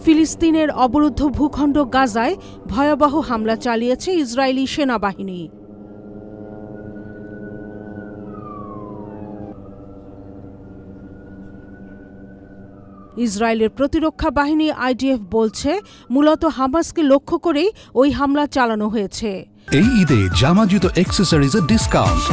ফিলিস্তিনের অবরুদ্ধ ভূখণ্ড গাজায় ভয়াবহ হামলা চালিয়েছে ইসরায়েলি সেনাবাহিনী। ইসরায়েলের প্রতিরক্ষা বাহিনী আইডিএফ বলছে, মূলত হামাসকে লক্ষ্য করেই ওই হামলা চালানো হয়েছে। এই ঈদে জামা জুতো অ্যাকসেসরিজের ডিসকাউন্ট।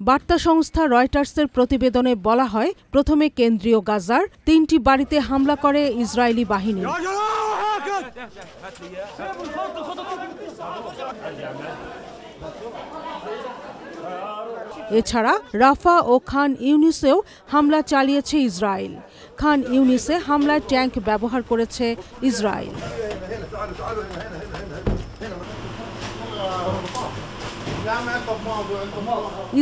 বার্তা সংস্থা রয়টার্সের প্রতিবেদনে বলা হয়, প্রথমে কেন্দ্রীয় গাজার ৩টি বাড়িতে হামলা করে ইসরায়েলি বাহিনী। এছাড়া রাফা ও খান ইউনিসেও হামলা চালিয়েছে ইসরায়েল। খান ইউনিসে হামলায় ট্যাঙ্ক ব্যবহার করেছে ইসরায়েল।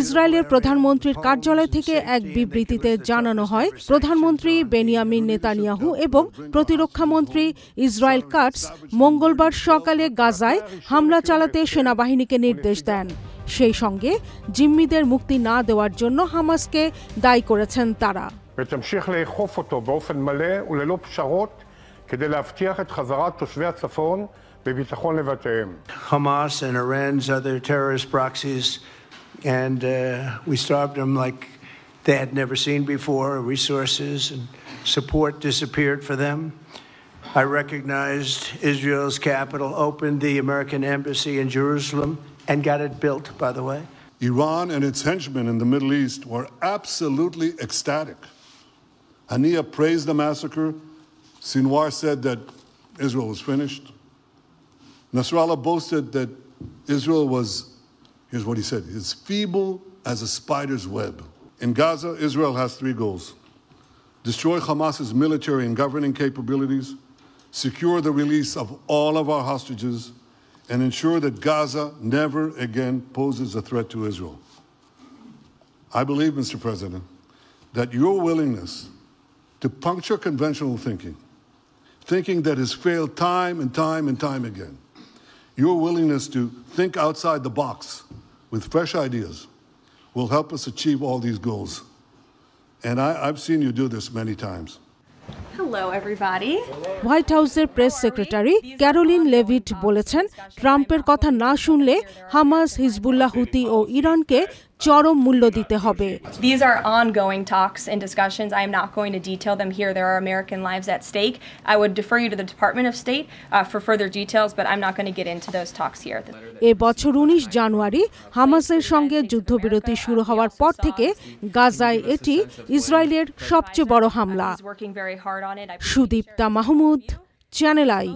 ইসরায়েলের প্রধানমন্ত্রীর কার্যালয় থেকে এক বিবৃতিতে জানানো হয়, প্রধানমন্ত্রী বেনিয়ামিন নেতানিয়াহু এবং প্রতিরক্ষামন্ত্রী ইসরায়েল কাটস মঙ্গলবার সকালে গাজায় হামলা চালাতে সেনাবাহিনীকে নির্দেশ দেন। সেই সঙ্গে জিম্মিদের মুক্তি না দেওয়ার জন্য হামাসকে দায়ী করেছেন তারা। ותמשיך לאכוף אותו באופן מלא וללא פשרות כדי להבטיח את חזרת תושבי הצפון בביטחון לבתיהם. Hamas and Iran's other terrorist proxies, and we starved them like they had never seen before. Resources and support disappeared for them. I recognized Israel's capital, opened the American embassy in Jerusalem, and got it built, by the way. Iran and its henchmen in the Middle East were absolutely ecstatic. Haniya praised the massacre. Sinwar said that Israel was finished. Nasrallah boasted that Israel was, here's what he said, is feeble as a spider's web. In Gaza, Israel has 3 goals: destroy Hamas's military and governing capabilities, secure the release of all of our hostages, and ensure that Gaza never again poses a threat to Israel. I believe, Mr. President, that your willingness to puncture conventional thinking that has failed time and time and time again, your willingness to think outside the box with fresh ideas will help us achieve all these goals. And I've seen you do this many times. Hello, everybody. White হাউসের press secretary Karoline Leavitt বলেছেন, ট্রাম্পের কথা না শুনলে Hamas, Hezbollah, হুতি ও ইরানকে চরম মূল্য দিতে হবে। These are ongoing talks and discussions. I am not going to detail them here. There are American lives at stake. I would defer you to the Department of State for further details, but I'm not going to get into those talks here. এ বছর 19 জানুয়ারি হামাসের সঙ্গে যুদ্ধবিরতি শুরু হওয়ার পর থেকে গাজায় এটি ইসরায়েলের সবচেয়ে বড় হামলা। Sudipta Mahmud, channel I.